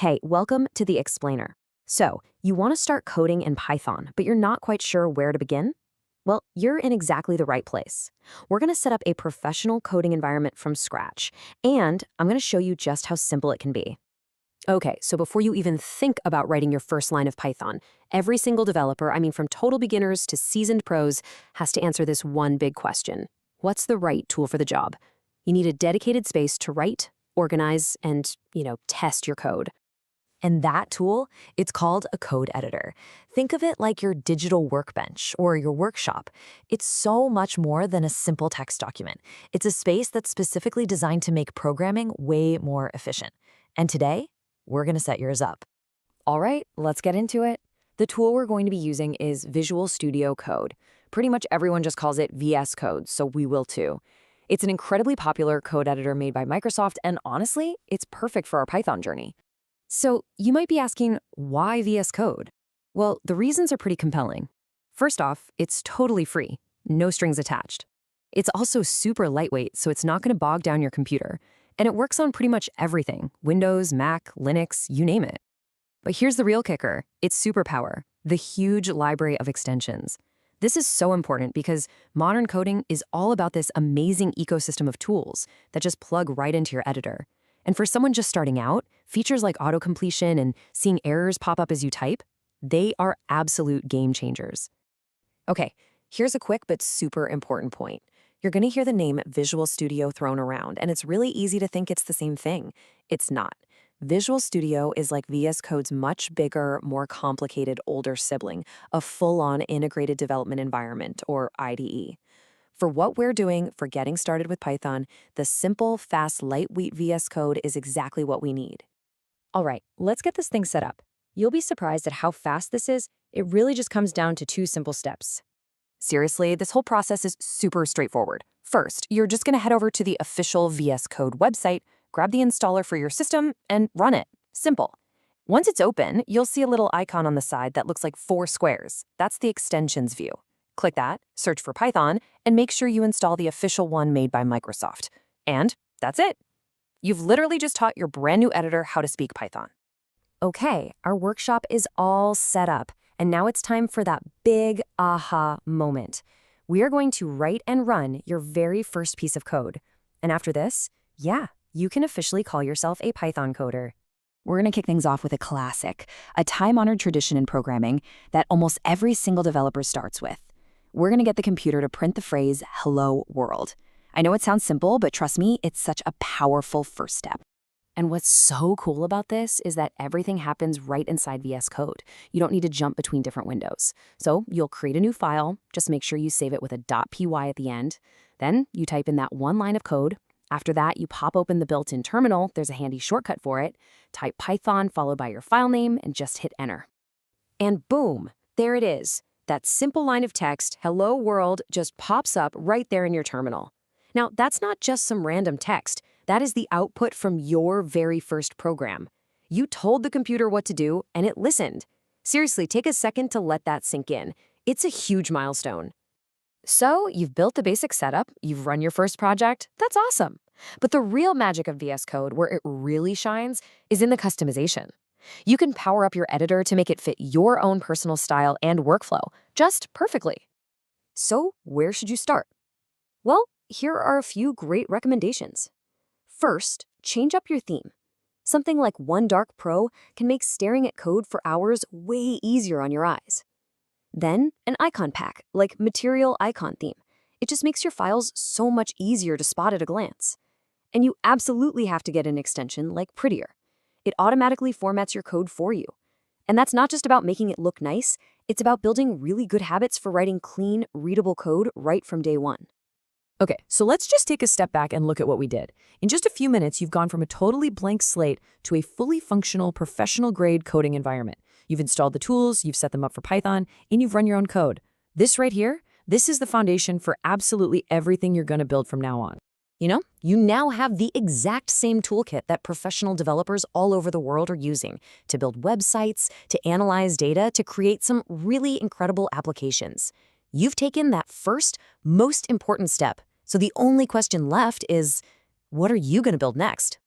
Hey, welcome to the Explainer. So, you want to start coding in Python, but you're not quite sure where to begin? Well, you're in exactly the right place. We're going to set up a professional coding environment from scratch, and I'm going to show you just how simple it can be. Okay, so before you even think about writing your first line of Python, every single developer, from total beginners to seasoned pros, has to answer this one big question. What's the right tool for the job? You need a dedicated space to write, organize, and, test your code. And that tool, it's called a code editor. Think of it like your digital workbench or your workshop. It's so much more than a simple text document. It's a space that's specifically designed to make programming way more efficient. And today, we're going to set yours up. All right, let's get into it. The tool we're going to be using is Visual Studio Code. Pretty much everyone just calls it VSCode, so we will too. It's an incredibly popular code editor made by Microsoft, and honestly, it's perfect for our Python journey. So you might be asking, why VS Code? Well, the reasons are pretty compelling. First off, it's totally free, no strings attached. It's also super lightweight, so it's not going to bog down your computer. And it works on pretty much everything, Windows, Mac, Linux, you name it. But here's the real kicker, its superpower, the huge library of extensions. This is so important because modern coding is all about this amazing ecosystem of tools that just plug right into your editor. And for someone just starting out, features like auto-completion and seeing errors pop up as you type, they are absolute game changers. Okay, here's a quick but super important point. You're going to hear the name Visual Studio thrown around, and it's really easy to think it's the same thing. It's not. Visual Studio is like VS Code's much bigger, more complicated older sibling, a full-on integrated development environment, or IDE. For what we're doing for getting started with Python, the simple, fast, lightweight VS Code is exactly what we need. All right, let's get this thing set up. You'll be surprised at how fast this is. It really just comes down to two simple steps. Seriously, this whole process is super straightforward. First, you're just going to head over to the official VS Code website, grab the installer for your system, and run it. Simple. Once it's open, you'll see a little icon on the side that looks like 4 squares. That's the extensions view. Click that, search for Python, and make sure you install the official one made by Microsoft. And that's it. You've literally just taught your brand new editor how to speak Python. Okay, our workshop is all set up, and now it's time for that big aha moment. We are going to write and run your very first piece of code. And after this, you can officially call yourself a Python coder. We're going to kick things off with a classic, a time-honored tradition in programming that almost every single developer starts with. We're going to get the computer to print the phrase, "Hello World." I know it sounds simple, but trust me, it's such a powerful first step. And what's so cool about this is that everything happens right inside VS Code. You don't need to jump between different windows. So you'll create a new file, just make sure you save it with a .py at the end. Then you type in that one line of code. After that, you pop open the built-in terminal, there's a handy shortcut for it, type Python followed by your file name, and just hit enter. And boom, there it is. That simple line of text, "Hello World," just pops up right there in your terminal. Now, that's not just some random text. That is the output from your very first program. You told the computer what to do, and it listened. Seriously, take a second to let that sink in. It's a huge milestone. So, you've built the basic setup, you've run your first project, that's awesome. But the real magic of VS Code, where it really shines, is in the customization. You can power up your editor to make it fit your own personal style and workflow, just perfectly. So, where should you start? Well, here are a few great recommendations. First, change up your theme. Something like OneDark Pro can make staring at code for hours way easier on your eyes. Then, an icon pack, like Material Icon Theme. It just makes your files so much easier to spot at a glance. And you absolutely have to get an extension like Prettier. It automatically formats your code for you. And that's not just about making it look nice, it's about building really good habits for writing clean, readable code right from day one. Okay, so let's just take a step back and look at what we did. In just a few minutes, you've gone from a totally blank slate to a fully functional, professional-grade coding environment. You've installed the tools, you've set them up for Python, and you've run your own code. This right here, this is the foundation for absolutely everything you're going to build from now on. You now have the exact same toolkit that professional developers all over the world are using to build websites, to analyze data, to create some really incredible applications. You've taken that first, most important step. So the only question left is, what are you going to build next?